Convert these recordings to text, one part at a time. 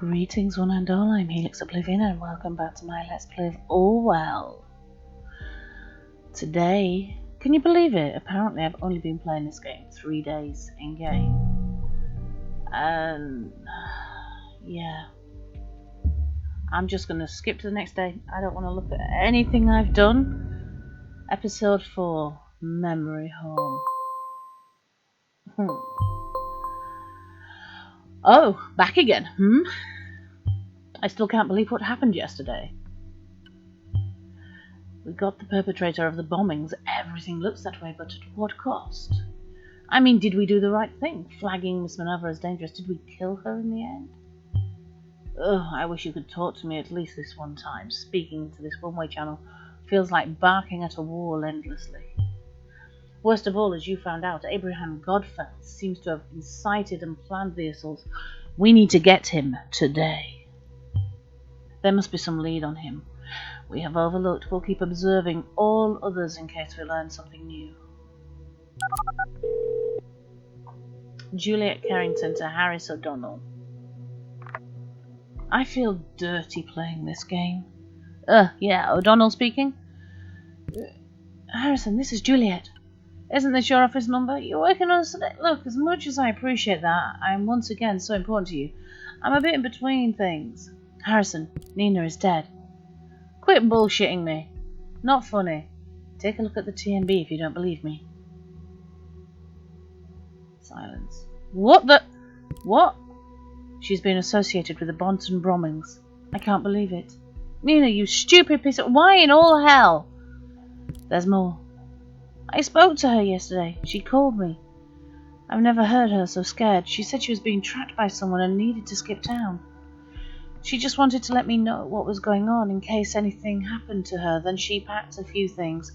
Greetings one and all, I'm HelixOblivion and welcome back to my Let's Play of Orwell. Today, can you believe it? Apparently I've only been playing this game 3 days in game. And yeah, I'm just going to skip to the next day. I don't want to look at anything I've done. Episode 4, Memory Home. Oh, back again, I still can't believe what happened yesterday. We got the perpetrator of the bombings. Everything looks that way, but at what cost? I mean, did we do the right thing? Flagging Miss Minerva as dangerous. Did we kill her in the end? Ugh, I wish you could talk to me at least this one time. Speaking to this one-way channel feels like barking at a wall endlessly. Worst of all, as you found out, Abraham Godfeld seems to have incited and planned the assault. We need to get him today. There must be some lead on him. We have overlooked. We'll keep observing all others in case we learn something new. Juliet Carrington to Harris O'Donnell. I feel dirty playing this game. Yeah, O'Donnell speaking. Harrison, this is Juliet. Isn't this your office number? You're working on us today. Look, as much as I appreciate that, I am once again so important to you. I'm a bit in between things. Harrison, Nina is dead. Quit bullshitting me. Not funny. Take a look at the TMB if you don't believe me. Silence. What the? What? She's been associated with the Bonton bombings. I can't believe it. Nina, you stupid piece of... Why in all hell? There's more. I spoke to her yesterday. She called me. I've never heard her so scared. She said she was being tracked by someone and needed to skip town. She just wanted to let me know what was going on in case anything happened to her. Then she packed a few things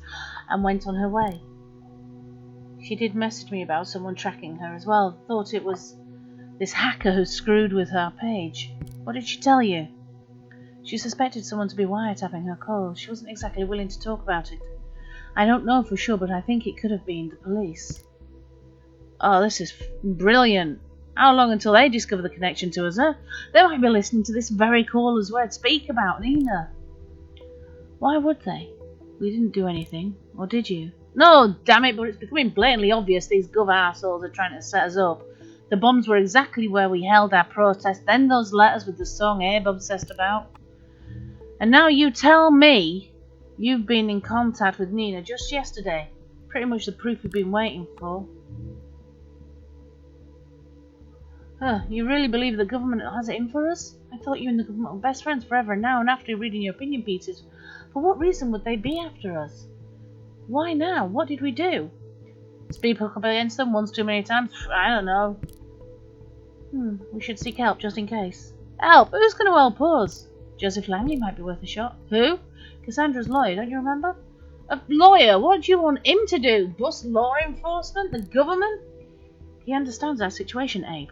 and went on her way. She did message me about someone tracking her as well. Thought it was this hacker who screwed with her page. What did she tell you? She suspected someone to be wiretapping her calls. She wasn't exactly willing to talk about it. I don't know for sure, but I think it could have been the police. Oh, this is brilliant. How long until they discover the connection to us, huh? They might be listening to this very call as well. Speak about Nina. Why would they? We didn't do anything, or did you? No, damn it, but it's becoming blatantly obvious these gov arseholes are trying to set us up. The bombs were exactly where we held our protest, then those letters with the song Abe obsessed about. And now you tell me you've been in contact with Nina just yesterday. Pretty much the proof we've been waiting for. You really believe the government has it in for us? I thought you and the government were best friends forever now, and after reading your opinion pieces, for what reason would they be after us? Why now? What did we do? Speak up against them once too many times? I don't know. We should seek help just in case. Help? Who's going to help us? Joseph Langley might be worth a shot. Who? Cassandra's lawyer, don't you remember? A lawyer? What do you want him to do? Bust law enforcement? The government? He understands our situation, Abe.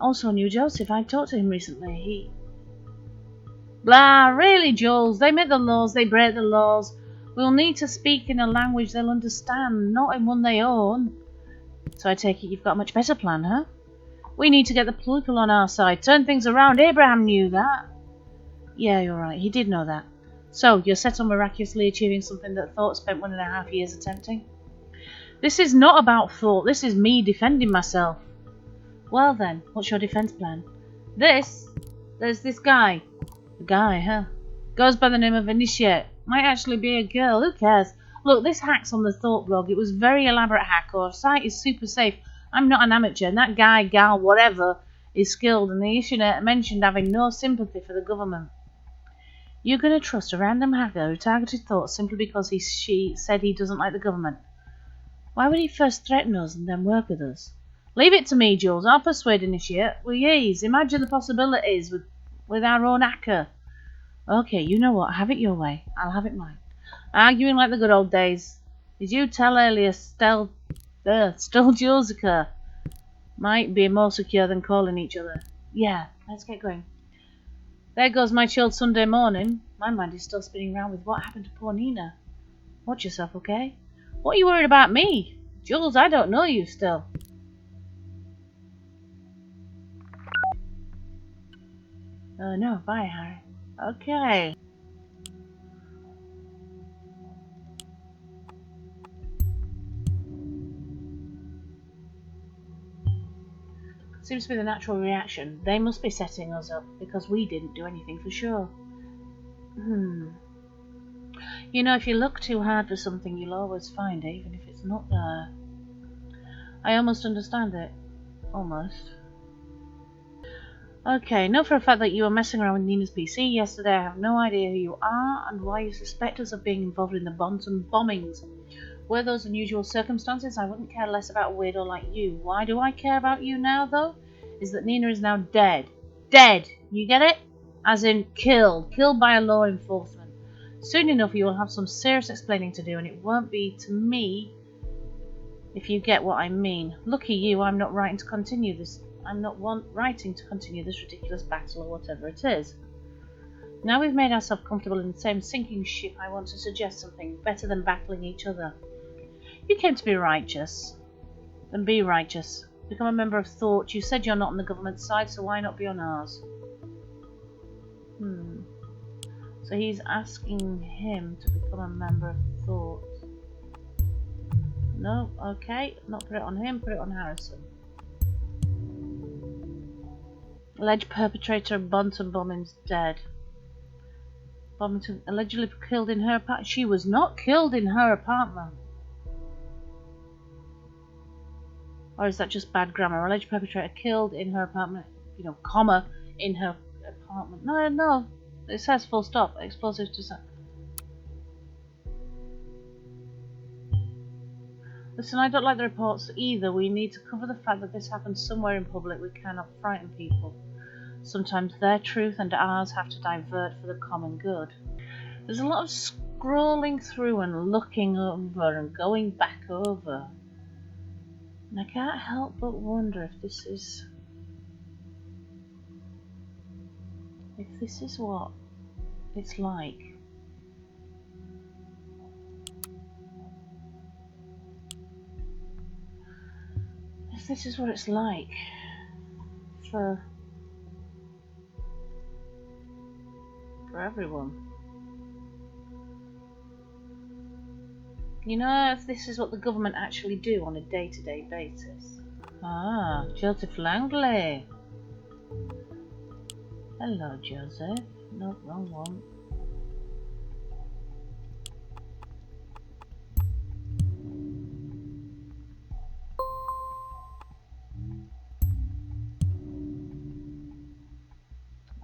Also knew Joseph. I talked to him recently. He... Blah, really, Jules. They make the laws, they break the laws. We'll need to speak in a language they'll understand, not in one they own. So I take it you've got a much better plan, huh? We need to get the people on our side, turn things around. Abraham knew that. Yeah, you're right. He did know that. So, you're set on miraculously achieving something that Thought spent 1.5 years attempting? This is not about Thought. This is me defending myself. Well then, what's your defense plan? There's this guy. The guy, huh? Goes by the name of Initiate. Might actually be a girl. Who cares? Look, this hack's on the Thought blog. It was a very elaborate hack. Our site is super safe. I'm not an amateur, and that guy, gal, whatever, is skilled, and the Initiate mentioned having no sympathy for the government. You're going to trust a random hacker who targeted Thought simply because she said he doesn't like the government? Why would he first threaten us and then work with us? Leave it to me, Jules. I'll persuade Initiate. With ease. Imagine the possibilities with our own hacker. Okay, you know what? Have it your way. I'll have it mine. Arguing like the good old days. Did you tell Elias still Julesica might be more secure than calling each other? Yeah, let's get going. There goes my chilled Sunday morning. My mind is still spinning round with what happened to poor Nina. Watch yourself, okay? What are you worried about me? Jules, I don't know you still. No, bye, Harry. Okay. Seems to be the natural reaction. They must be setting us up because we didn't do anything for sure. You know, if you look too hard for something, you'll always find it, even if it's not there. I almost understand it. Almost. Okay, know for a fact that you were messing around with Nina's PC yesterday. I have no idea who you are and why you suspect us of being involved in the Bonton bombings. Were those unusual circumstances? I wouldn't care less about a weirdo like you. Why do I care about you now, though? Is that Nina is now dead. Dead! You get it? As in killed. Killed by a law enforcement. Soon enough you will have some serious explaining to do, and it won't be to me, if you get what I mean. Lucky you, I'm not writing to continue this. I'm not writing to continue this ridiculous battle or whatever it is. Now we've made ourselves comfortable in the same sinking ship, I want to suggest something better than battling each other. You came to be righteous. Then be righteous. Become a member of Thought. You said you're not on the government's side, so why not be on ours? So he's asking him to become a member of Thought. No, okay. Not put it on him, put it on Harrison. Alleged perpetrator of Bonton bombings dead. Bombington allegedly killed in her apartment. She was not killed in her apartment. Or is that just bad grammar? Alleged perpetrator killed in her apartment. You know, comma, in her apartment. No. It says full stop. Explosives to... Listen, I don't like the reports either. We need to cover the fact that this happened somewhere in public. We cannot frighten people. Sometimes their truth and ours have to divert for the common good. There's a lot of scrolling through and looking over and going back over. And I can't help but wonder if this is what it's like. If this is what it's like for everyone. You know, if this is what the government actually do on a day-to-day basis. Ah, Joseph Langley. Hello, Joseph. No, wrong one.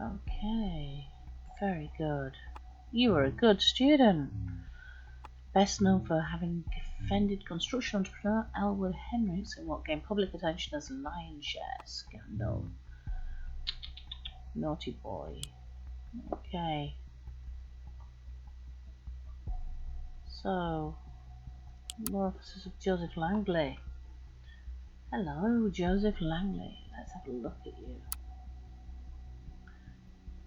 Okay, very good. You were a good student. Best known for having defended construction entrepreneur Elwood Henricks in what gained public attention as lion share scandal. Naughty boy. Okay. So, law officers of Joseph Langley. Hello, Joseph Langley. Let's have a look at you.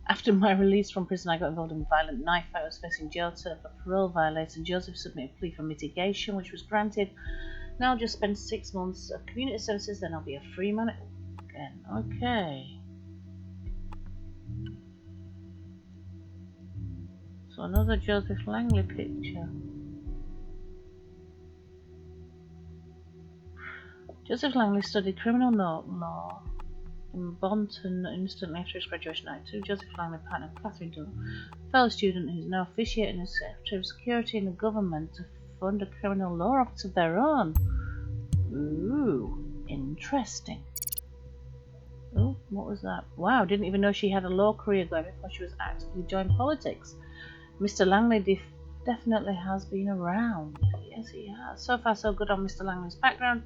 After my release from prison, I got involved in a violent knife fight. I was facing jail term for parole violation. Joseph submitted a plea for mitigation, which was granted. Now I'll just spend 6 months of community services, then I'll be a free man again. Okay. So another Joseph Langley picture. Joseph Langley studied criminal law in Bonton instantly after his graduation. Night 2. Joseph Langley, partner Catherine Dunn, fellow student who is now officiating as Secretary of Security in the government to fund a criminal law office of their own. Ooh, interesting. Oh, what was that? Wow, didn't even know she had a law career going before she was actively joined politics. Mr. Langley definitely has been around. Yes, he has. So far, so good on Mr. Langley's background.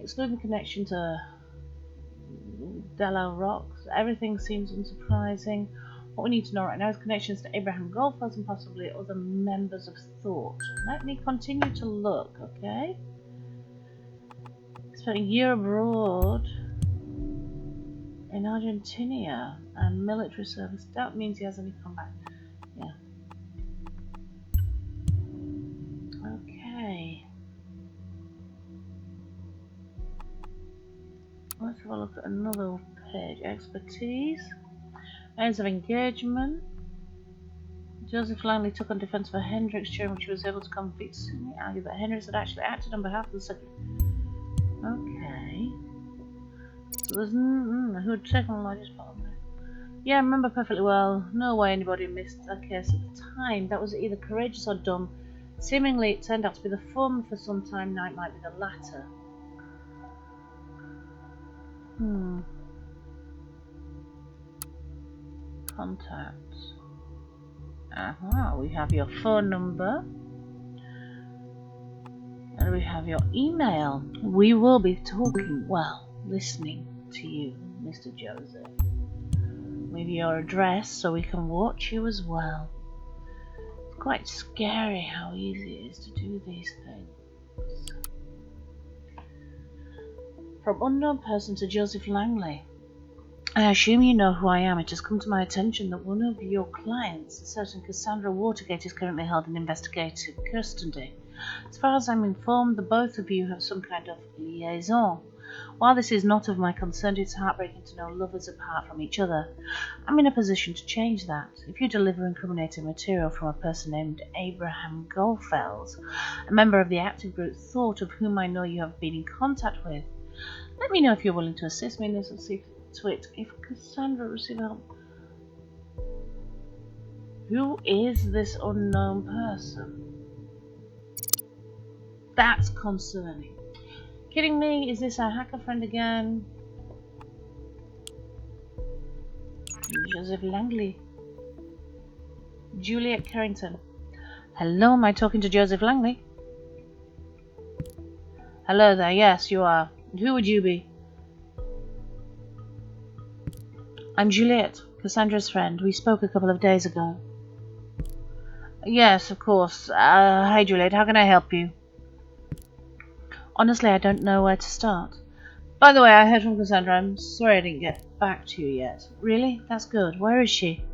Excluding connection to Delaware Rocks, everything seems unsurprising. What we need to know right now is connections to Abraham Goldfels and possibly other members of Thought. Let me continue to look, okay? Spent a year abroad in Argentina and military service. That means he has any comeback. Yeah. Okay. Let's have a look at another page. Expertise. Areas of engagement. Joseph Langley took on defence for Hendricks during which he was able to convincingly argue that Hendricks had actually acted on behalf of the secretary. Okay. So there's who had taken the largest part of it. Yeah, I remember perfectly well. No way anybody missed that case at the time. That was either courageous or dumb. Seemingly it turned out to be the former for some time, now it might be the latter. Contacts. We have your phone number. And we have your email. We will be talking, well, listening to you, Mr. Joseph. With your address so we can watch you as well. It's quite scary how easy it is to do these things. From unknown person to Joseph Langley. I assume you know who I am. It has come to my attention that one of your clients, a certain Cassandra Watergate, is currently held in investigative custody. As far as I'm informed, the both of you have some kind of liaison. While this is not of my concern, it's heartbreaking to know lovers apart from each other. I'm in a position to change that. If you deliver incriminating material from a person named Abraham Goldfels, a member of the active group Thought, of whom I know you have been in contact with, let me know if you're willing to assist me in this and see to it if Cassandra receives help. Who is this unknown person? That's concerning. Kidding me? Is this our hacker friend again? Joseph Langley. Juliet Carrington. Hello, am I talking to Joseph Langley? Hello there, yes, you are. Who would you be? I'm Juliet, Cassandra's friend. We spoke a couple of days ago. Yes, of course. Hi, Juliet. How can I help you? Honestly, I don't know where to start. By the way, I heard from Cassandra. I'm sorry I didn't get back to you yet. Really? That's good. Where is she?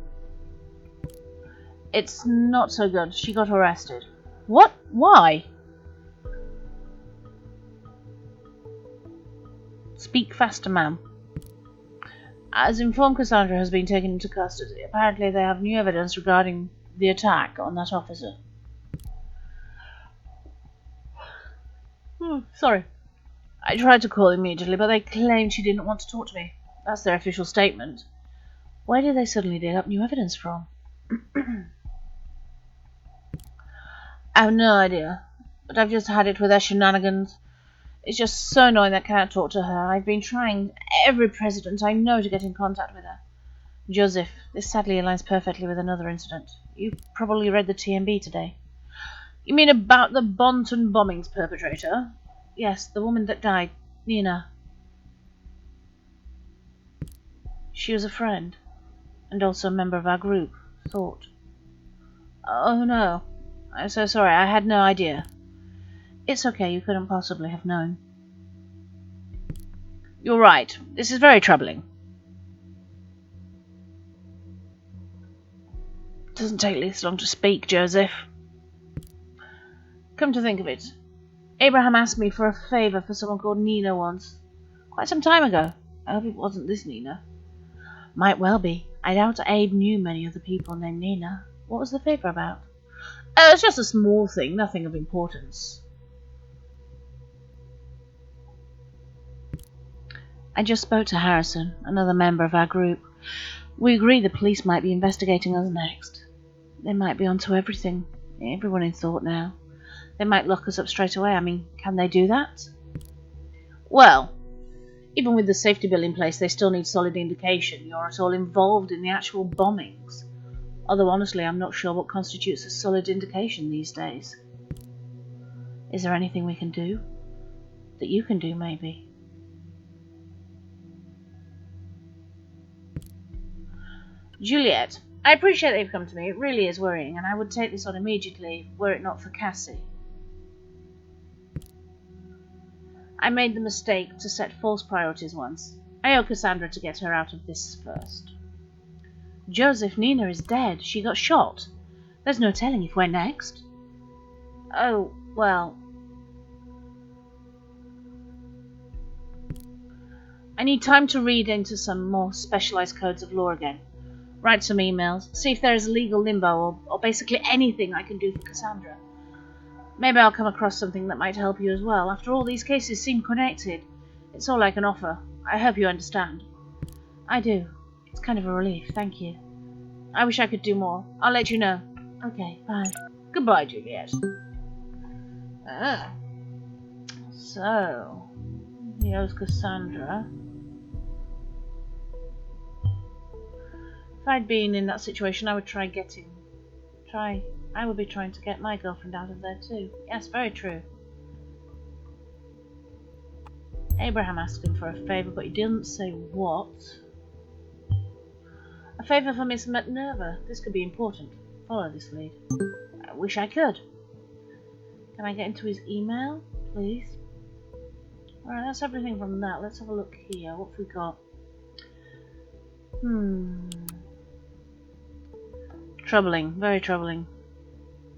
It's not so good. She got arrested. What? Why? Speak faster, ma'am. As informed, Cassandra has been taken into custody. Apparently they have new evidence regarding the attack on that officer. Sorry. I tried to call immediately, but they claimed she didn't want to talk to me. That's their official statement. Where did they suddenly dig up new evidence from? I have no idea, but I've just had it with their shenanigans. It's just so annoying that I can't talk to her. I've been trying every president I know to get in contact with her. Joseph, this sadly aligns perfectly with another incident. You probably read the TMB today. You mean about the Bonton bombings perpetrator? Yes, the woman that died, Nina. She was a friend, and also a member of our group, Thought. Oh no, I'm so sorry, I had no idea. It's okay, you couldn't possibly have known. You're right, this is very troubling. It doesn't take this long to speak, Joseph. Come to think of it, Abraham asked me for a favour for someone called Nina once. Quite some time ago. I hope it wasn't this Nina. Might well be. I doubt Abe knew many other people named Nina. What was the favour about? It's just a small thing, nothing of importance. I just spoke to Harrison, another member of our group. We agree the police might be investigating us next. They might be onto everything. Everyone in Thought now. They might lock us up straight away. I mean, can they do that? Well, even with the safety bill in place, they still need solid indication you're at all involved in the actual bombings. Although, honestly, I'm not sure what constitutes a solid indication these days. Is there anything we can do? That you can do, maybe? Juliet, I appreciate that you've come to me. It really is worrying, and I would take this on immediately were it not for Cassie. I made the mistake to set false priorities once. I owe Cassandra to get her out of this first. Joseph, Nina is dead. She got shot. There's no telling if we're next. Oh, well. I need time to read into some more specialized codes of law again. Write some emails, see if there is a legal limbo or basically anything I can do for Cassandra. Maybe I'll come across something that might help you as well. After all, these cases seem connected. It's all I can offer. I hope you understand. I do. It's kind of a relief, thank you. I wish I could do more. I'll let you know. Okay, bye. Goodbye, Juliet. So, here's Cassandra. If I'd been in that situation, I would I would be trying to get my girlfriend out of there too. Yes, very true. Abraham asked him for a favour, but he didn't say what. A favour for Miss Minerva. This could be important. Follow this lead. I wish I could. Can I get into his email, please? Alright, that's everything from that. Let's have a look here. What have we got? Troubling. Very troubling.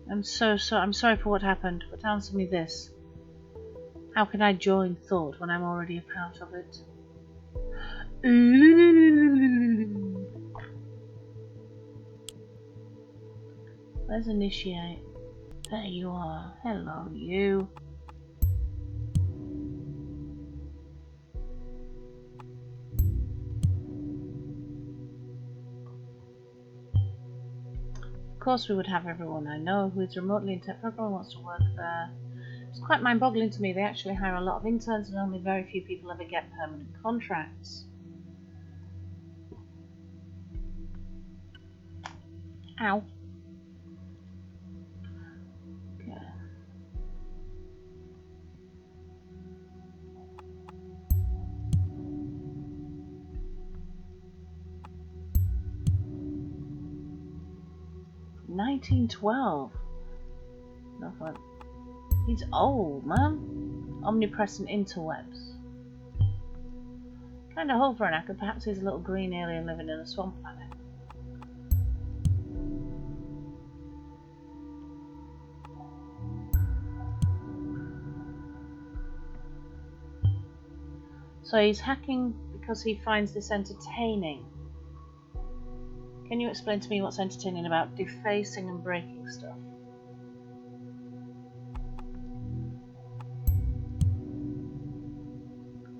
I'm sorry for what happened, but answer me this. How can I join thought when I'm already a part of it? Let's initiate. There you are. Hello, you. Of course we would have everyone I know who is remotely in tech. Everyone wants to work there. It's quite mind-boggling to me. They actually hire a lot of interns and only very few people ever get permanent contracts. Ow. Okay. $1912. Nothing. He's old, man. Omnipresent interwebs. Kinda old for an actor. Perhaps he's a little green alien living in a swamp planet. So he's hacking because he finds this entertaining. Can you explain to me what's entertaining about defacing and breaking stuff?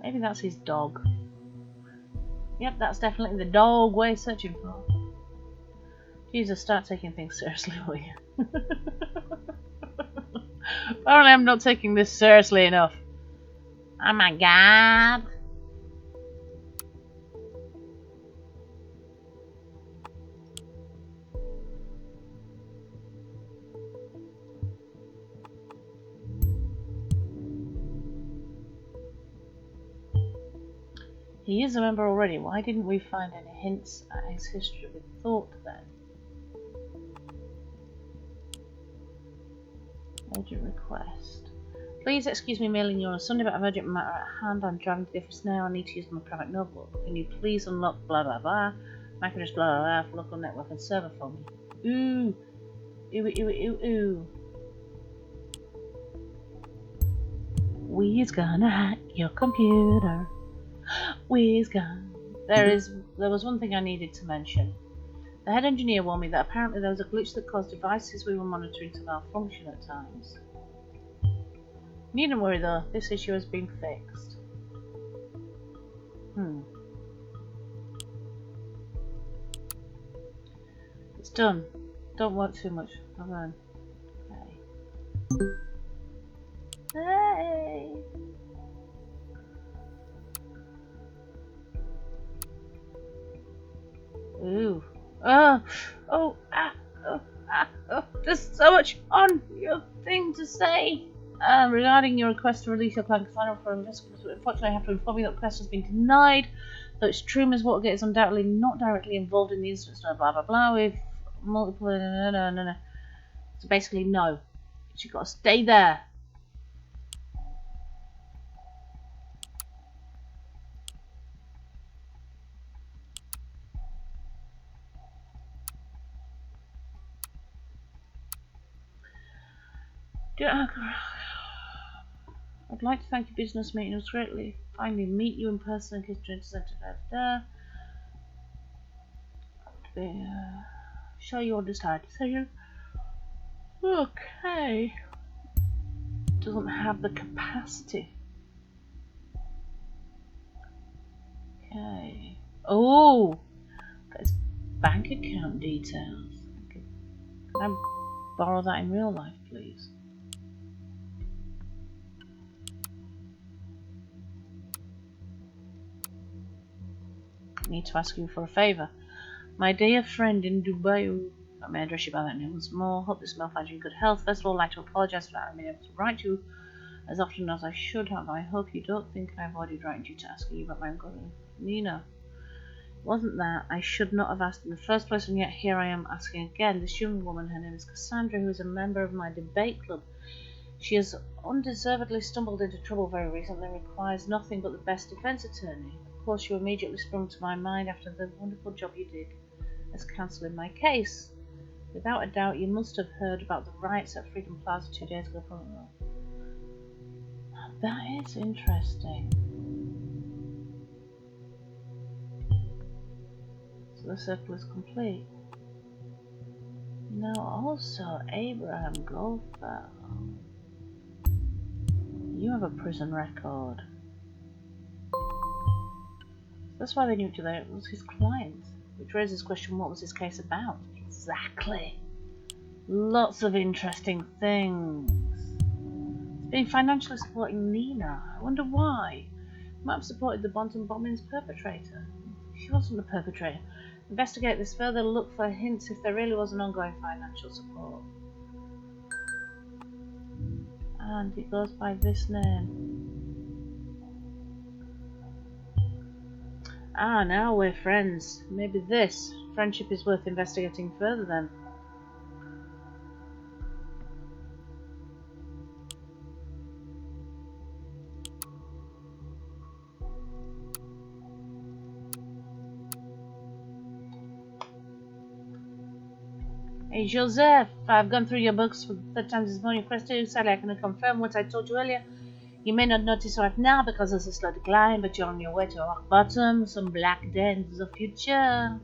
Maybe that's his dog. Yep, that's definitely the dog we're searching for. Jesus, start taking things seriously, will you? Apparently I'm not taking this seriously enough. Oh my god. He is a member already. Why didn't we find any hints at his history with thought then? Urgent request. Please excuse me mailing you on a Sunday, but I've urgent matter at hand. I'm driving to the office now. I need to use my private notebook. Can you please unlock blah blah blah? Mac address blah blah blah for local network and server for me. Ooh. Ooh ooh ooh ooh. We's gonna hack your computer. We's gone. There was one thing I needed to mention. The head engineer warned me that apparently there was a glitch that caused devices we were monitoring to malfunction at times. Needn't worry though, this issue has been fixed. It's done. Don't work too much. Come on. Okay. Hey! Ooh. There's so much on your thing to say. Regarding your request to release your client Cassandra for investigation, unfortunately I have to inform you that the request has been denied. Though it's true Ms. Watergate is undoubtedly not directly involved in the incident, blah blah blah, with multiple no. So basically no. She's got to stay there. I'd like to thank your business meeting. It was greatly finally meet you in person in case you're interested. Sure you understand. So you... Okay. Doesn't have the capacity. Okay. Oh! Got his bank account details. Okay. Can I borrow that in real life, please? I need to ask you for a favour. My dear friend in Dubai, I may address you by that name once more. Hope this mail finds you in good health. First of all, I'd like to apologise for not having been able to write to you as often as I should have. I hope you don't think I avoided writing to you to ask you about my uncle Nina. It wasn't that. I should not have asked in the first place, and yet here I am asking again. This young woman, her name is Cassandra, who is a member of my debate club. She has undeservedly stumbled into trouble very recently and requires nothing but the best defence attorney. Of course, you immediately sprung to my mind after the wonderful job you did as counsel in my case. Without a doubt, you must have heard about the riots at Freedom Plaza 2 days ago. That is interesting. So the circle is complete. Now also, Abraham Goldfell. You have a prison record. That's why they knew each other. It was his client. Which raises the question, what was his case about? Exactly. Lots of interesting things. He's been financially supporting Nina. I wonder why. He might have supported the Bonton bombing's perpetrator. She wasn't the perpetrator. Investigate this further, look for hints if there really was an ongoing financial support. And it goes by this name. Ah, now we're friends. Maybe this friendship is worth investigating further then. Hey Joseph, I've gone through your books for the third time this morning. Question, sadly I can confirm what I told you earlier. You may not notice right now because there's a slow decline, but you're on your way to rock bottom, some black day into the future.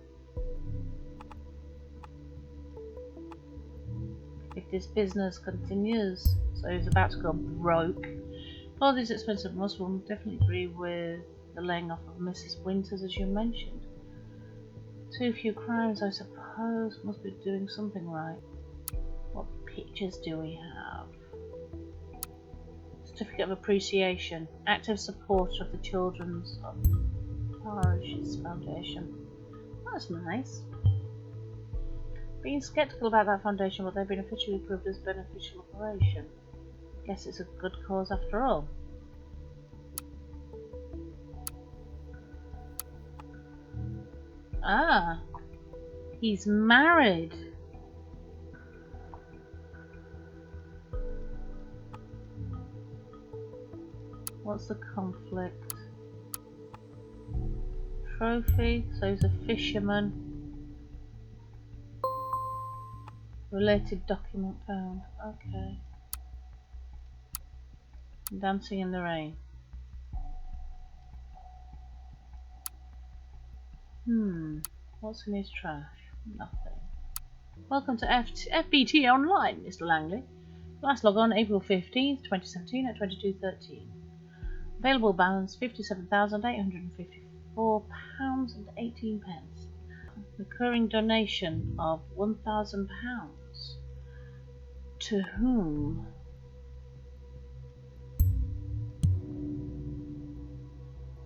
If this business continues, so he's about to go broke. All these expensive, most will definitely agree with the laying off of Mrs. Winters, as you mentioned. Too few crimes, I suppose, must be doing something right. What pictures do we have? Certificate of Appreciation. Active supporter of the Children's Parishes Foundation. That's nice. Being skeptical about that foundation, but they've been officially approved as beneficial operation. Guess it's a good cause after all. Ah, he's married. What's the conflict? Trophy, so he's a fisherman. Related document found. Okay. Dancing in the rain. What's in his trash? Nothing. Welcome to FBT Online, Mr. Langley. Last log on April 15th, 2017 at 22:13. Available balance £57,854.18. Recurring donation of £1,000. To whom?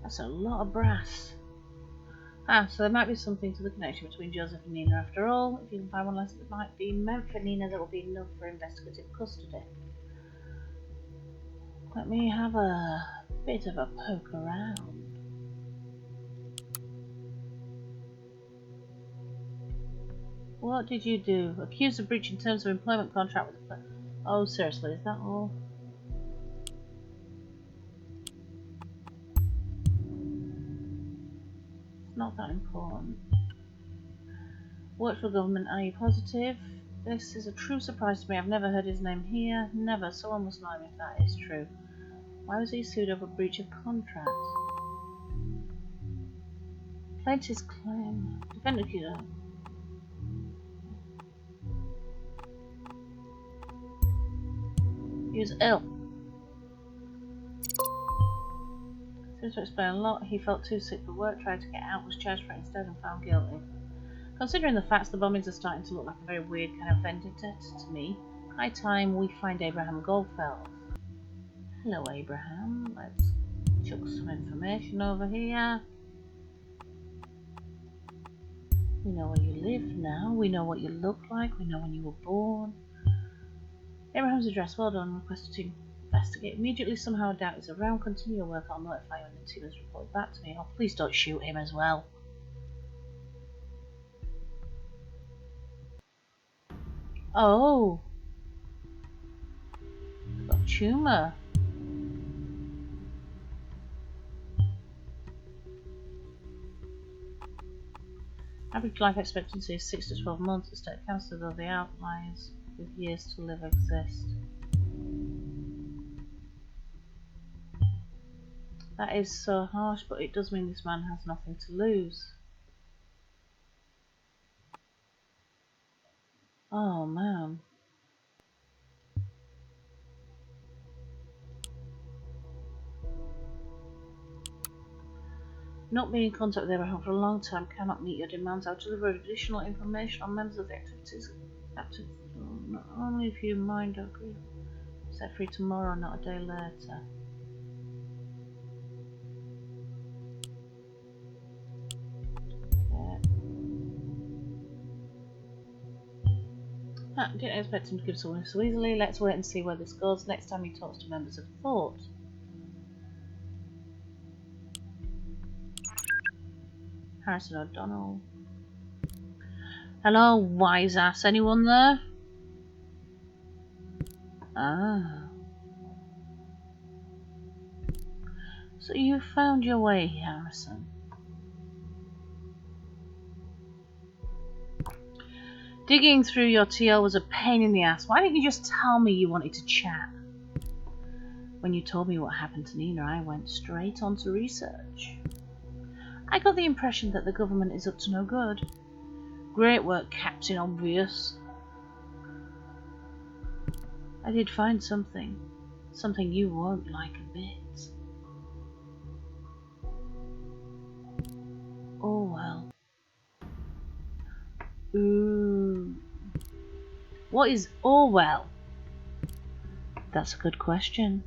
That's a lot of brass. Ah, so there might be something to the connection between Joseph and Nina after all. If you can find one lesson that might be meant for Nina, that will be enough for investigative custody. Let me have a bit of a poke around. What did you do? Accused of breaching terms of employment contract with the... Oh, seriously, is that all? Not that important. Worked for government, are you positive? This is a true surprise to me. I've never heard his name here. Never. Someone must know him if that is true. Why was he sued over breach of contract? Plaintiff's claim. Defendant accuser. He was ill. Seems to explain a lot. He felt too sick for work, tried to get out, was charged for it instead and found guilty. Considering the facts, the bombings are starting to look like a very weird kind of vendetta to me. High time we find Abraham Goldfeld. Hello, Abraham. Let's chuck some information over here. We know where you live now. We know what you look like. We know when you were born. Abraham's address. Well done. Requested to investigate. Immediately, somehow a doubt is around. Continue your work. I'll notify you when the team has reported back to me. Oh, please don't shoot him as well. Oh. Got a tumour. Average life expectancy is 6 to 12 months. The state cancer, though the outliers with years to live exist. That is so harsh, but it does mean this man has nothing to lose. Oh man. Not being in contact with Abraham for a long time cannot meet your demands. I'll deliver additional information on members of the activities. Not only if you mind, agree. Set free tomorrow, not a day later. Didn't expect him to give someone so easily. Let's wait and see where this goes next time he talks to members of Thought. Harrison O'Donnell. Hello, wise ass. Anyone there? Ah. So you found your way, Harrison. Digging through your TL was a pain in the ass. Why didn't you just tell me you wanted to chat? When you told me what happened to Nina, I went straight on to research. I got the impression that the government is up to no good. Great work, Captain Obvious. I did find something. Something you won't like a bit. Orwel. Ooh. What is Orwel? That's a good question.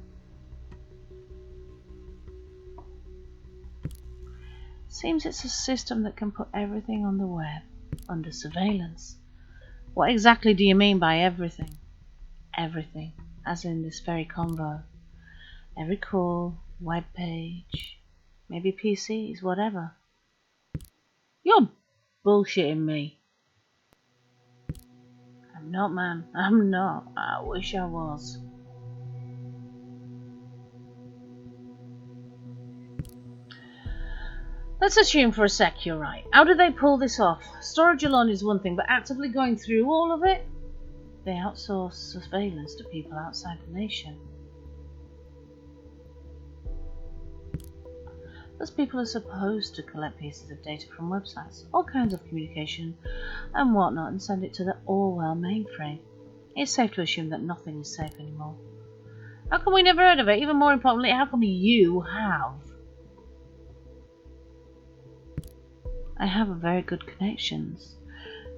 Seems it's a system that can put everything on the web under surveillance. What exactly do you mean by everything? Everything, as in this very convo. Every call, web page, maybe PCs, whatever. You're bullshitting me. I'm not, man. I'm not. I wish I was. Let's assume for a sec you're right. How do they pull this off? Storage alone is one thing, but actively going through all of it? They outsource surveillance to people outside the nation. Those people are supposed to collect pieces of data from websites, all kinds of communication and whatnot, and send it to the Orwell mainframe. It's safe to assume that nothing is safe anymore. How come we never heard of it? Even more importantly, how come you have? I have very good connections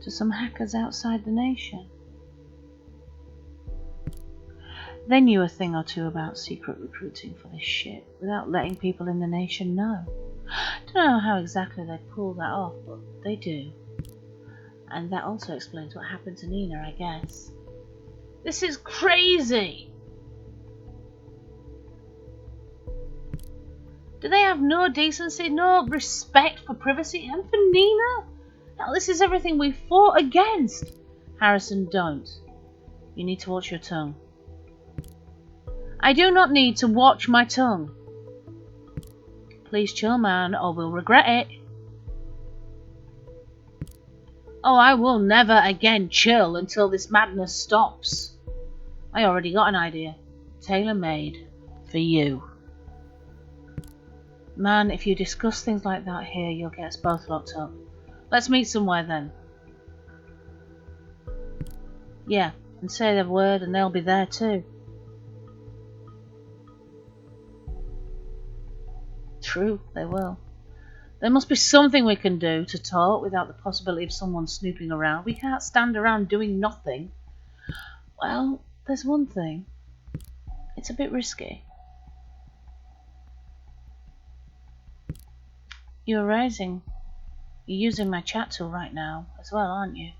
to some hackers outside the nation. They knew a thing or two about secret recruiting for this shit without letting people in the nation know. Don't know how exactly they pull that off, but they do. And that also explains what happened to Nina, I guess. This is crazy! Do they have no decency, no respect for privacy and for Nina? Now this is everything we fought against. Harrison, don't. You need to watch your tongue. I do not need to watch my tongue. Please chill, man, or we'll regret it. Oh, I will never again chill until this madness stops. I already got an idea. Tailor-made for you. Man, if you discuss things like that here, you'll get us both locked up. Let's meet somewhere then. Yeah, and say the word and they'll be there too. True, they will. There must be something we can do to talk without the possibility of someone snooping around. We can't stand around doing nothing. Well, there's one thing. It's a bit risky. You're using my chat tool right now as well, aren't you?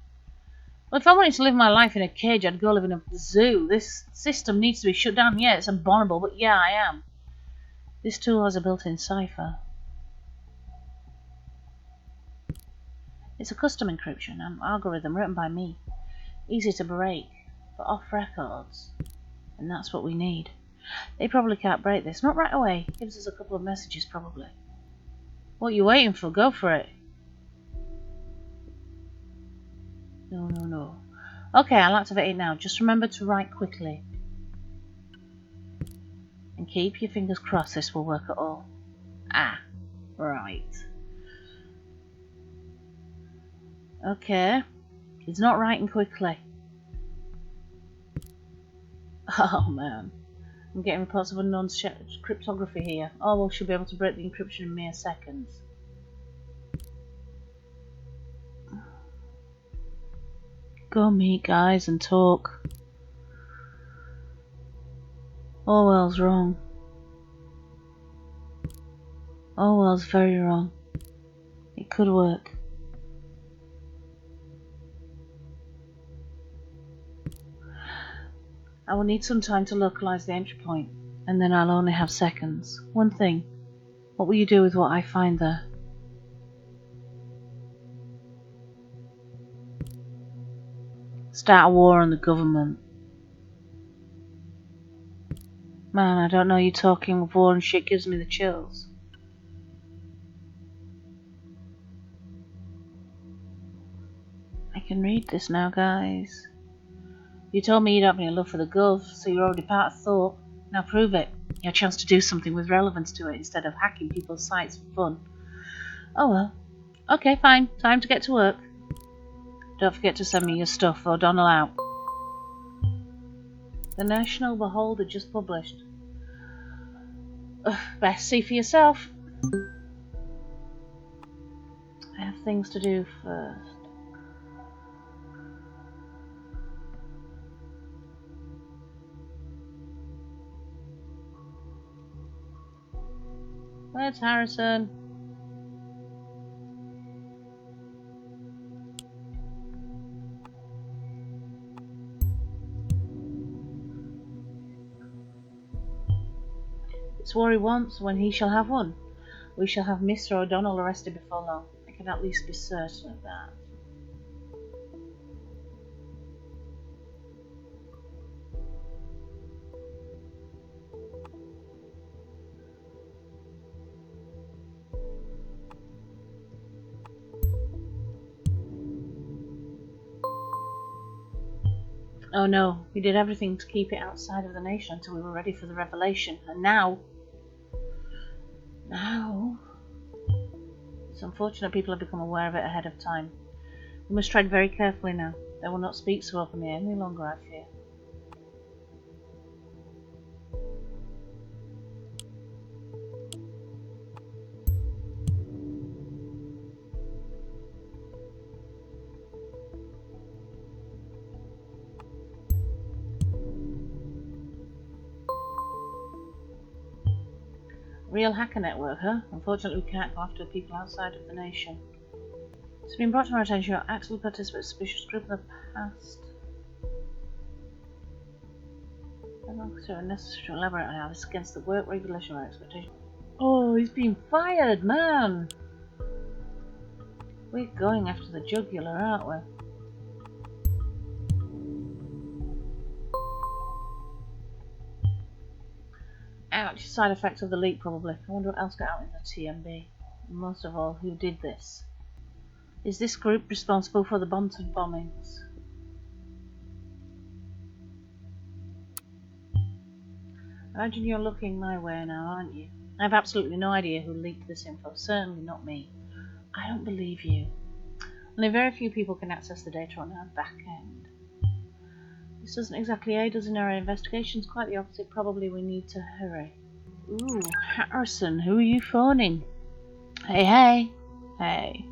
Well, if I wanted to live my life in a cage, I'd go live in a zoo. This system needs to be shut down. Yeah, it's abominable, but yeah, I am. This tool has a built-in cipher. It's a custom encryption, an algorithm written by me. Easy to break, but off records. And that's what we need. They probably can't break this. Not right away. Gives us a couple of messages, probably. What are you waiting for? Go for it. No. Okay, I'll activate it now. Just remember to write quickly. And keep your fingers crossed this will work at all. Ah, right. Okay. He's not writing quickly. Oh, man. I'm getting reports of unknown cryptography here. Orwel should be able to break the encryption in mere seconds. Go meet guys and talk. Orwell's wrong. Orwell's very wrong. It could work. I will need some time to localize the entry point, and then I'll only have seconds. One thing. What will you do with what I find there? Start a war on the government. Man, I don't know you talking of war and shit gives me the chills. I can read this now, guys. You told me you don't have any love for the Gov, so you're already part of thought. Now prove it. Your chance to do something with relevance to it instead of hacking people's sites for fun. Oh well. Okay, fine. Time to get to work. Don't forget to send me your stuff, or Donald out. The National Beholder just published. Best see for yourself. I have things to do first. Where's Harrison? It's war he wants when he shall have one. We shall have Mr. O'Donnell arrested before long. I can at least be certain of that. Oh no, we did everything to keep it outside of the nation until we were ready for the revelation. And now... It's unfortunate people have become aware of it ahead of time. We must tread very carefully now. They will not speak so openly any longer, I fear. Real hacker network, huh? Unfortunately, we can't go after people outside of the nation. It's been brought to our attention you actively participate in a suspicious group in the past. I don't consider it necessary to elaborate on how this is against the work regulation or expectation. Oh, he's been fired, man! We're going after the jugular, aren't we? Ouch, side effect of the leak probably. I wonder what else got out in the TMB. Most of all, who did this? Is this group responsible for the Bonton bombings? I imagine you're looking my way now, aren't you? I have absolutely no idea who leaked this info. Certainly not me. I don't believe you. Only very few people can access the data on our back end. This doesn't exactly aid us in our investigations, quite the opposite. Probably we need to hurry. Ooh, Harrison, who are you phoning? Hey, hey. Hey.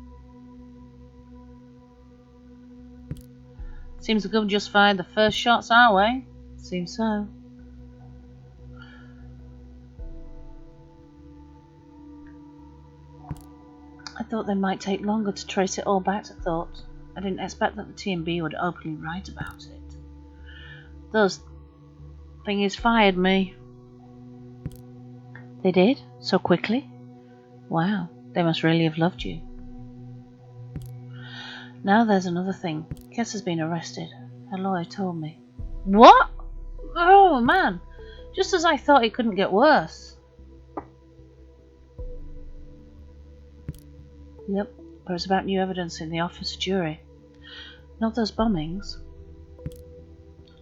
Seems the government just fired the first shots our way. Seems so. I thought they might take longer to trace it all back to Thought. I didn't expect that the TMB would openly write about it. Those thingies fired me. They did? So quickly? Wow, they must really have loved you. Now there's another thing. Kess has been arrested. Her lawyer told me. What? Oh man, just as I thought it couldn't get worse. Yep, but it's about new evidence in the office jury. Not those bombings.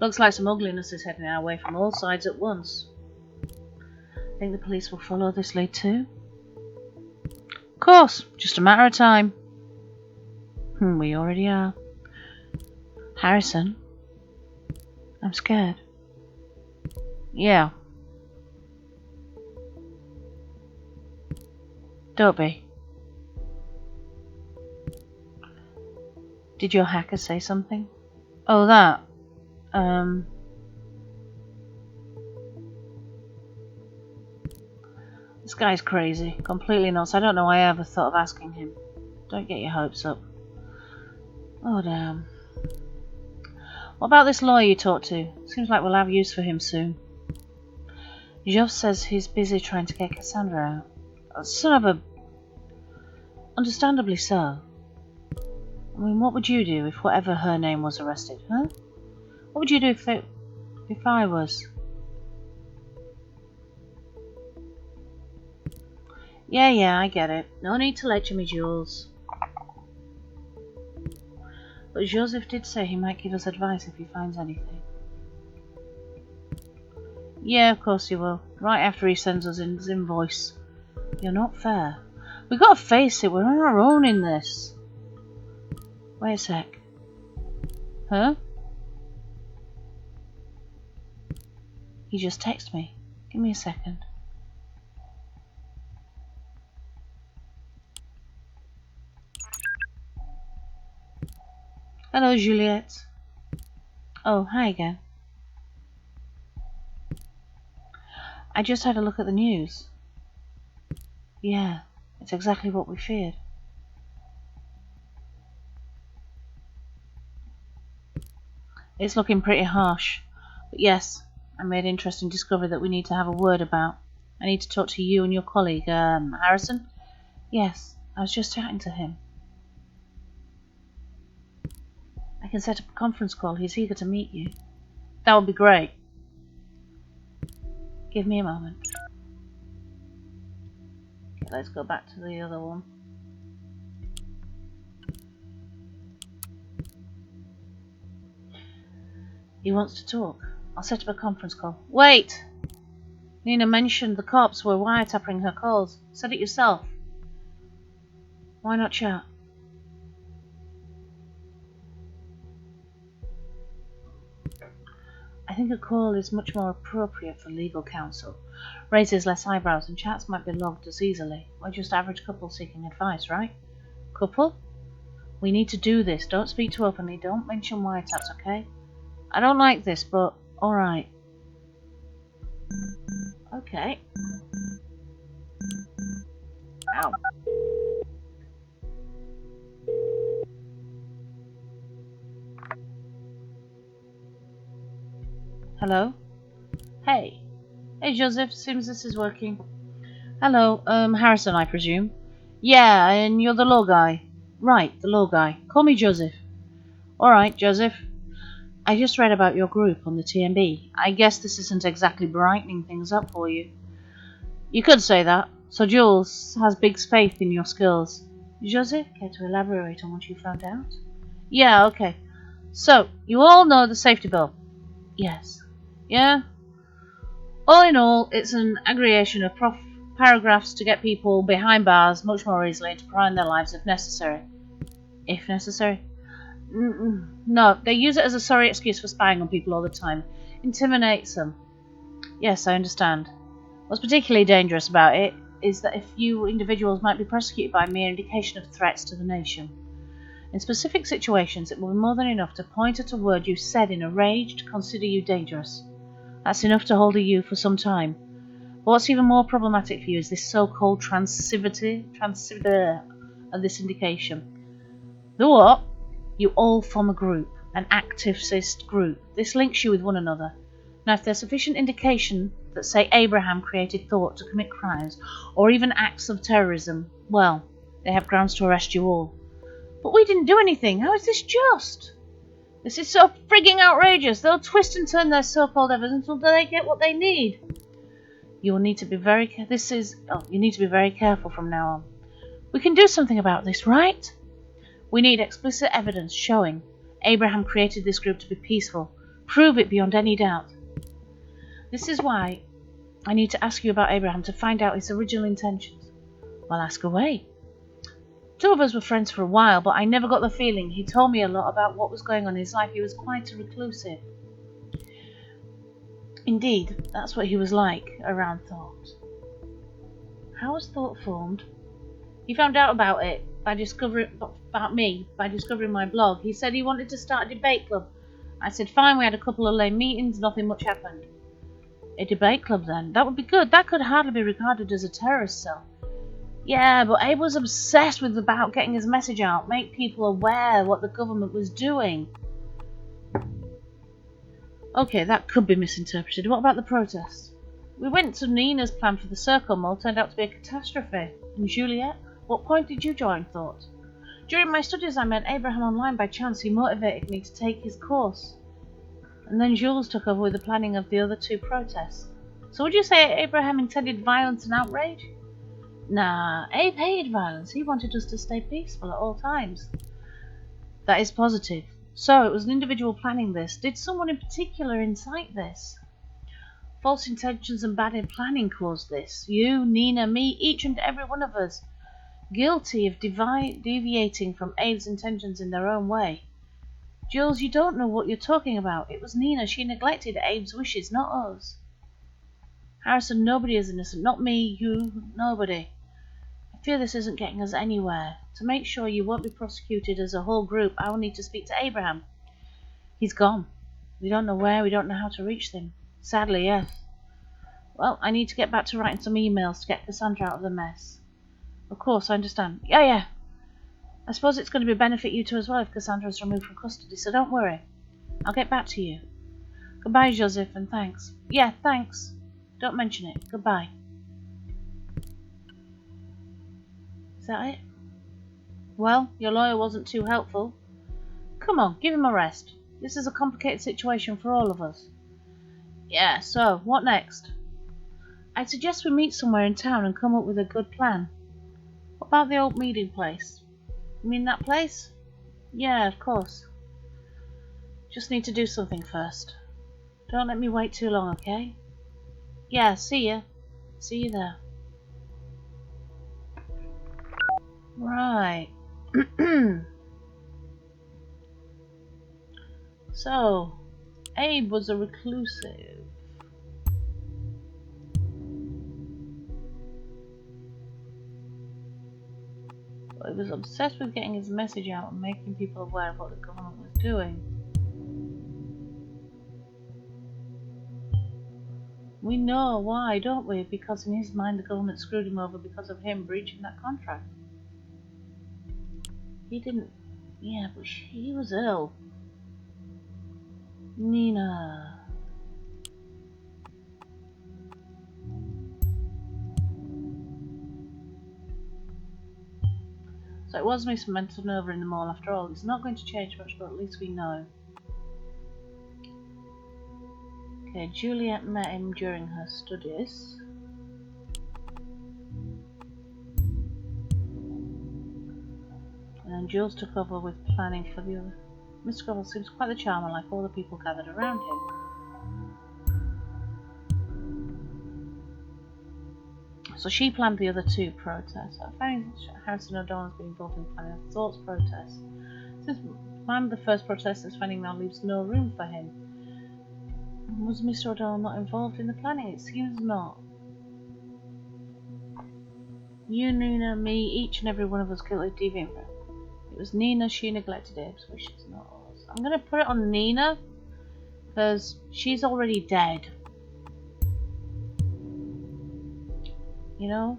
Looks like some ugliness is heading our way from all sides at once. Think the police will follow this lead too? Of course, just a matter of time. We already are. Harrison? I'm scared. Yeah. Don't be. Did your hacker say something? Oh, that. This guy's crazy. Completely nuts. I don't know why I ever thought of asking him. Don't get your hopes up. Oh, damn. What about this lawyer you talked to? Seems like we'll have use for him soon. Jov says he's busy trying to get Cassandra out. Son of a... Understandably so. I mean, what would you do if whatever her name was arrested, huh? What would you do if I was? Yeah, I get it. No need to lecture me, Jules. But Joseph did say he might give us advice if he finds anything. Yeah, of course he will. Right after he sends us his invoice. You're not fair. We've got to face it, we're on our own in this. Wait a sec. Huh? He just texted me. Give me a second. Hello, Juliet. Oh, hi again. I just had a look at the news. Yeah, it's exactly what we feared. It's looking pretty harsh. But yes, I made an interesting discovery that we need to have a word about. I need to talk to you and your colleague, Harrison? Yes, I was just chatting to him. I can set up a conference call. He's eager to meet you. That would be great. Give me a moment. Okay, let's go back to the other one. He wants to talk. I'll set up a conference call. Wait! Nina mentioned the cops were wiretapping her calls. Said it yourself. Why not chat? I think a call is much more appropriate for legal counsel. Raises less eyebrows and chats might be logged as easily. We're just average couple seeking advice, right? Couple? We need to do this. Don't speak too openly. Don't mention wiretaps, okay? I don't like this, but alright. Okay. Ow. Hello? Hey. Hey, Joseph. Seems this is working. Hello, Harrison, I presume. Yeah, and you're the law guy. Right, the law guy. Call me Joseph. Alright, Joseph. I just read about your group on the TMB. I guess this isn't exactly brightening things up for you. You could say that. So Jules has big faith in your skills. Joseph, care to elaborate on what you found out? Yeah, okay. So, you all know the safety bill? Yes. Yeah? All in all, it's an aggregation of paragraphs to get people behind bars much more easily and to prolong their lives if necessary. If necessary? No, they use it as a sorry excuse for spying on people all the time. Intimidates them. Yes, I understand. What's particularly dangerous about it is that a few individuals might be prosecuted by mere indication of threats to the nation. In specific situations, it will be more than enough to point at a word you said in a rage to consider you dangerous. That's enough to hold you for some time. But what's even more problematic for you is this so-called transivity of this indication. The what? You all form a group, an activist group. This links you with one another. Now, if there's sufficient indication that, say, Abraham created thought to commit crimes, or even acts of terrorism, well, they have grounds to arrest you all. But we didn't do anything. How is this just? This is so frigging outrageous. They'll twist and turn their so-called evidence until they get what they need. You need to be very careful from now on. We can do something about this, right? We need explicit evidence showing Abraham created this group to be peaceful. Prove it beyond any doubt. This is why I need to ask you about Abraham to find out his original intentions. Well, ask away. Two of us were friends for a while, but I never got the feeling he told me a lot about what was going on in his life. He was quite a reclusive. Indeed, that's what he was like around thought. How was thought formed? He found out about me by discovering my blog. He said he wanted to start a debate club. I said fine, we had a couple of lame meetings, nothing much happened. A debate club then? That would be good. That could hardly be regarded as a terrorist cell. Yeah, but Abe was obsessed about getting his message out, make people aware what the government was doing. Okay, that could be misinterpreted. What about the protests? We went to Nina's plan for the circle mall, turned out to be a catastrophe. And Juliet? What point did you join thought? During my studies I met Abraham online by chance. He motivated me to take his course. And then Jules took over with the planning of the other two protests. So would you say Abraham intended violence and outrage? Nah, Abe hated violence. He wanted us to stay peaceful at all times. That is positive. So, it was an individual planning this. Did someone in particular incite this? False intentions and bad planning caused this. You, Nina, me, each and every one of us. Guilty of deviating from Abe's intentions in their own way. Jules, you don't know what you're talking about. It was Nina. She neglected Abe's wishes, not us. Harrison, nobody is innocent. Not me, you, nobody. I fear this isn't getting us anywhere. To make sure you won't be prosecuted as a whole group, I will need to speak to Abraham. He's gone. We don't know where, we don't know how to reach him. Sadly, yes. Well, I need to get back to writing some emails to get Cassandra out of the mess. Of course, I understand. Yeah. I suppose it's going to benefit you two as well if Cassandra is removed from custody, so don't worry. I'll get back to you. Goodbye, Joseph, and thanks. Yeah, thanks. Don't mention it. Goodbye. Is that it? Well, your lawyer wasn't too helpful. Come on, give him a rest. This is a complicated situation for all of us. Yeah, so, what next? I'd suggest we meet somewhere in town and come up with a good plan. What about the old meeting place? You mean that place? Yeah, of course. Just need to do something first. Don't let me wait too long, okay? Yeah, see ya. See you there. Right. So, Abe was a reclusive. But he was obsessed with getting his message out and making people aware of what the government was doing. We know why, don't we? Because in his mind the government screwed him over because of him breaching that contract. He didn't... Yeah, but he was ill. Nina... So it was Miss Mentonova in the mall after all. It's not going to change much, but at least we know. Okay, Juliet met him during her studies. And then Jules took over with planning for the other. Miss Scrabble seems quite the charmer, like all the people gathered around him. So she planned the other two protests. I find Harrison O'Donnell's been involved in planning a thoughts protest. Since planned the first protest, this finding now leaves no room for him. Was Mr. O'Donnell not involved in the planning? It seems not. You, Nina, me, each and every one of us killed a deviant. It was Nina, she neglected Abe's wishes, not ours. I'm gonna put it on Nina, because she's already dead. You know?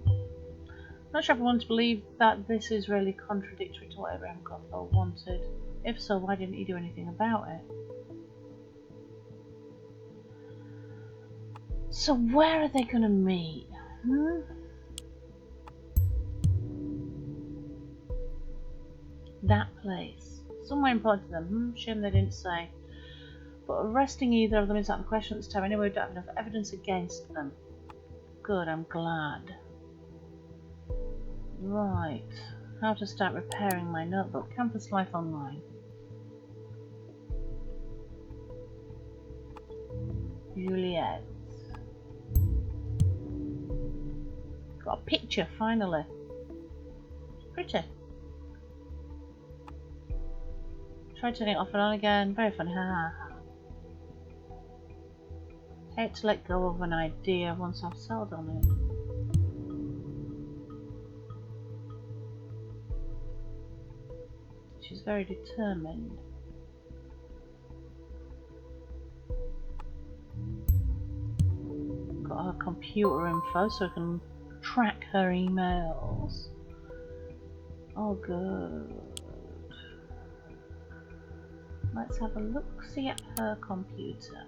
Not sure if I want to believe that this is really contradictory to what Abraham Goffel wanted. If so, why didn't he do anything about it? So where are they gonna meet? That place. Somewhere important to them. Shame they didn't say. But arresting either of them is out of the question at this time. Anyway, we don't have enough evidence against them. Good, I'm glad. Right. How to start repairing my notebook. Campus Life Online. Juliet. Got a picture, finally. It's pretty. Try turning it off and on again. Very funny. Ha ha ha. Hate to let go of an idea once I've settled on it. She's very determined. Got her computer info so I can track her emails. Oh, good. Let's have a look-see at her computer.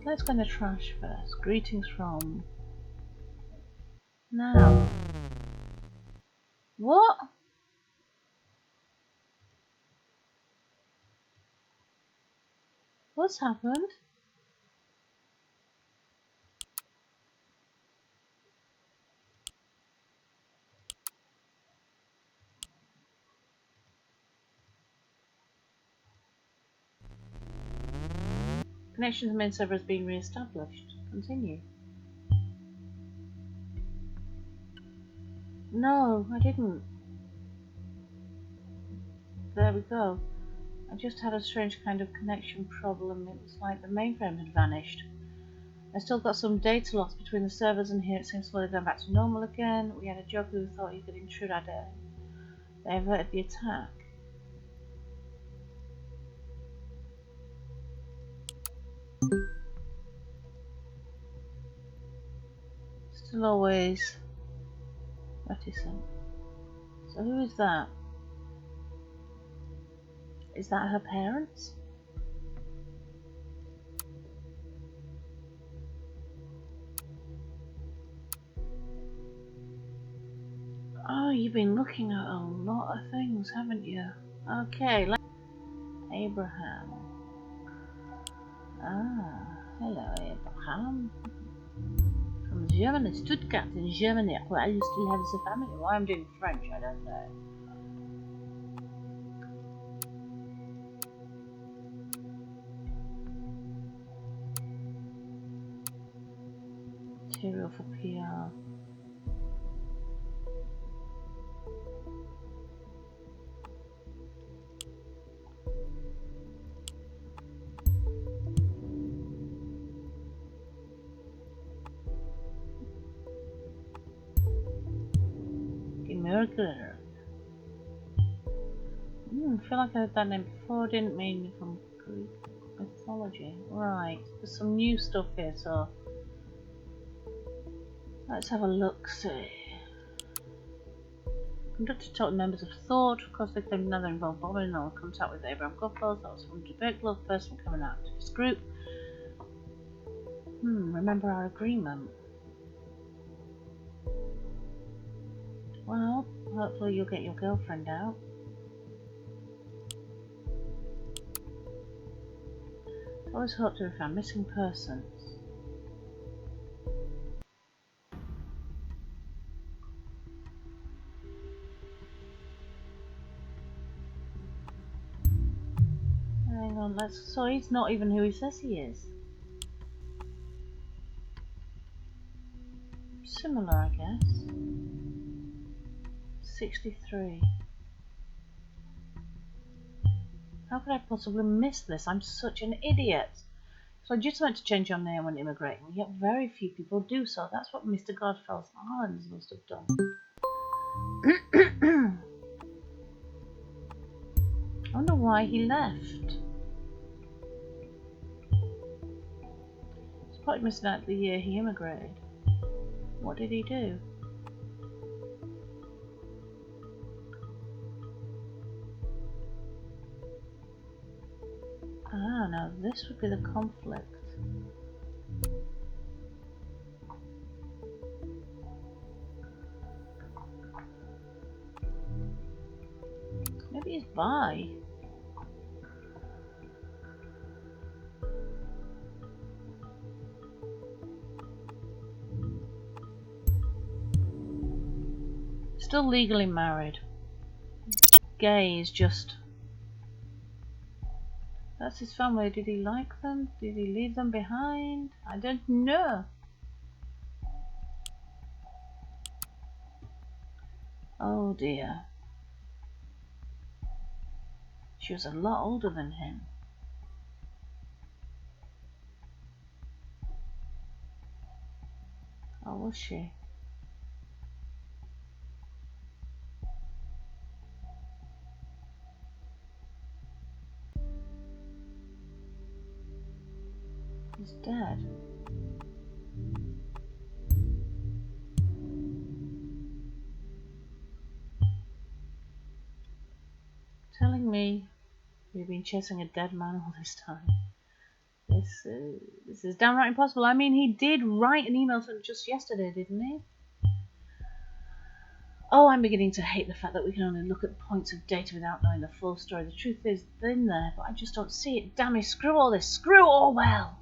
Let's go in the trash first. Greetings from... Now. What? What's happened? Connection to the main server has been re-established. Continue. No, I didn't. There we go. I just had a strange kind of connection problem. It was like the mainframe had vanished. I still got some data loss between the servers, and here it seems slowly going back to normal again. We had a joker who thought he could intrude our day. They averted the attack. Still always reticent. So who is that? Is that her parents? Oh, you've been looking at a lot of things, haven't you? Okay, Abraham. Ah, hello Abraham. From Germany, Stuttgart in Germany. Well, you still have the family. Why I'm doing French, I don't know. Material for PR. Miracle. I feel like I heard that name before. Didn't mean from Greek mythology. Right, there's some new stuff here, so let's have a look. See. Conducted talk to members of Thought. Of course, they claimed another involved bombing or contact with Abraham Goffel. That was from tuberculosis, person coming out to this group. Remember our agreement. Well, hopefully you'll get your girlfriend out. Always hope to have found missing persons. Hang on, so he's not even who he says he is. Similar, I guess. 63. How could I possibly miss this? I'm such an idiot. It's legitimate to change your name when immigrating, yet very few people do so. That's what Mr. Godfell's Islands must have done. I wonder why he left. He's probably missing out the year he immigrated. What did he do? Ah, now this would be the conflict. Maybe he's bi. Still legally married. Gay is just... That's his family. Did he like them? Did he leave them behind? I don't know. Oh dear. She was a lot older than him. Oh, was she? He's dead. Telling me you've been chasing a dead man all this time. This is downright impossible. I mean, he did write an email to him just yesterday, didn't he? Oh, I'm beginning to hate the fact that we can only look at points of data without knowing the full story. The truth is in there, but I just don't see it. Damn it, screw all this. Screw Orwell!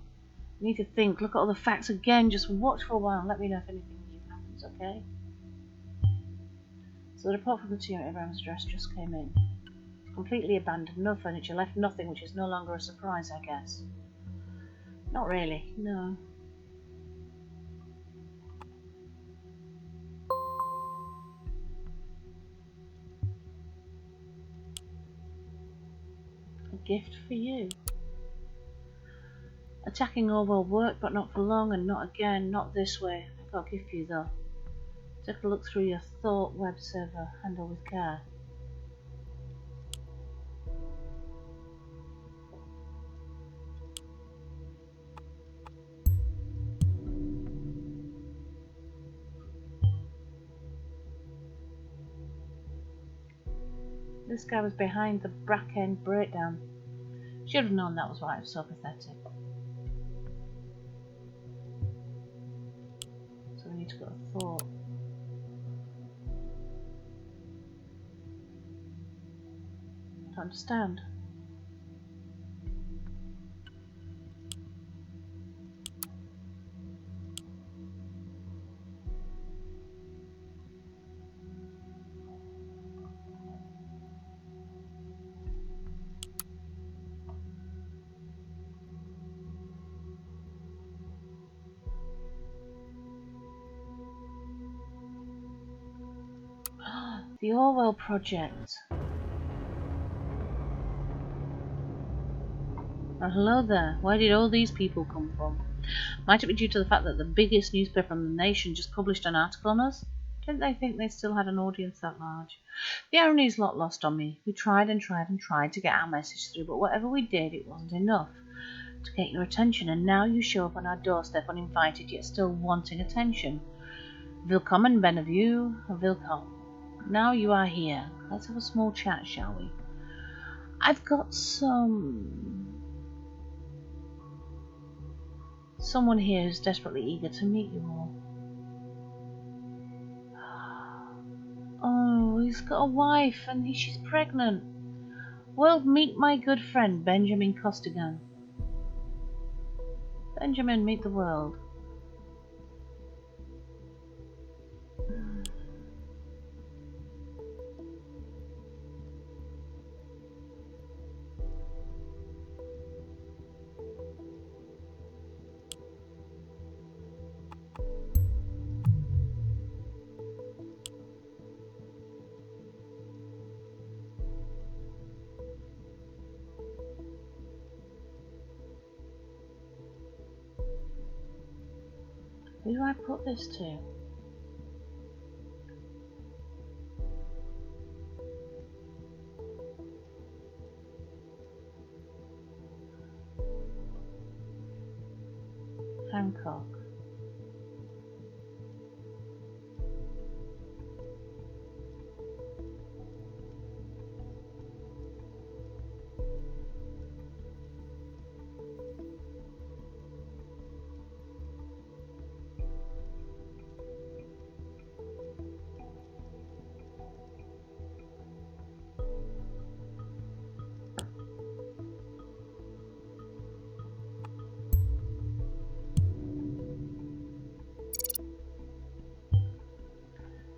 You need to think, look at all the facts again, just watch for a while and let me know if anything new happens, okay? So the report from the team at Abraham's address just came in. Completely abandoned, no furniture, left nothing, which is no longer a surprise, I guess. Not really, no. A gift for you. Attacking Orwell worked, but not for long, and not again, not this way. I've got a gift for you, though. Take a look through your thought web server. Handle with care. This guy was behind the back end breakdown. Should have known that was why I was so pathetic. So we need to go to thought. I don't understand. The Orwell Project. Oh, hello there. Where did all these people come from? Might it be due to the fact that the biggest newspaper in the nation just published an article on us? Didn't they think they still had an audience that large? The irony's not lost on me. We tried and tried and tried to get our message through, but whatever we did, it wasn't enough to get your attention, and now you show up on our doorstep uninvited, yet still wanting attention. Willkommen, Beneview. Willkommen. Now you are here. Let's have a small chat, shall we? I've got someone here who's desperately eager to meet you all. Oh, he's got a wife and she's pregnant. Well, meet my good friend, Benjamin Costigan. Benjamin, meet the world. Who do I put this to? Hancock.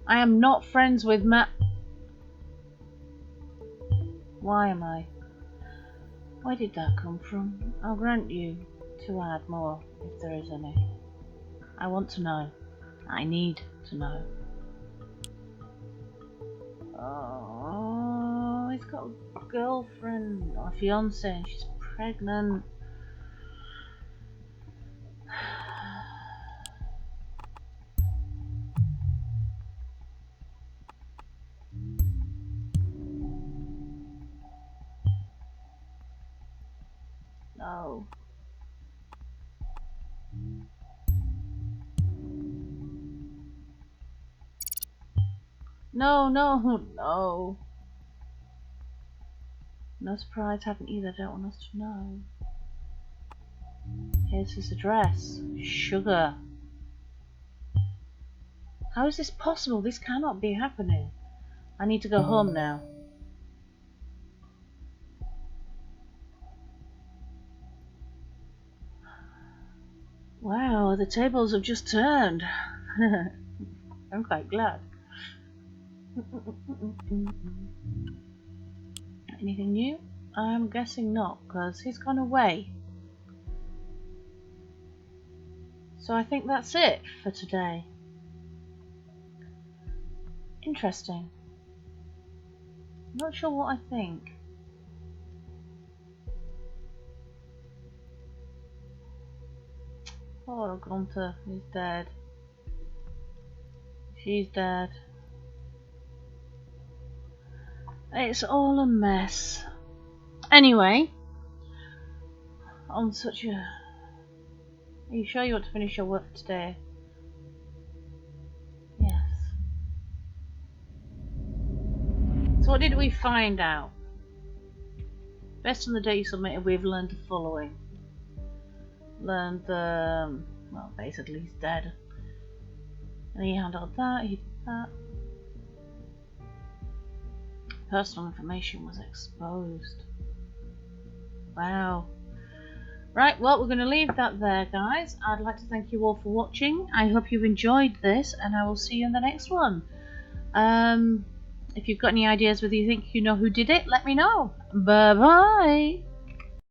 I am not friends with Matt. Why am I? Where did that come from? I'll grant you to add more, if there is any. I want to know. I need to know. Oh, he's got a girlfriend or a fiance and she's pregnant. No. No, no, no. No surprise, haven't either, don't want us to know. Here's his address. Sugar. How is this possible? This cannot be happening. I need to go home now. Wow, the tables have just turned. I'm quite glad. Anything new? I'm guessing not, because he's gone away. So I think that's it for today. Interesting. Not sure what I think. Poor Gunther, he's dead. She's dead. It's all a mess. Anyway, on such a... Are you sure you want to finish your work today? Yes. So what did we find out? Based on the data you submitted, we've learned the following. Learned the... well, basically he's dead. And he handled that, he did that. Personal information was exposed. Wow. Right, well, we're going to leave that there, guys. I'd like to thank you all for watching. I hope you've enjoyed this, and I will see you in the next one. If you've got any ideas whether you think you know who did it, let me know. Bye-bye.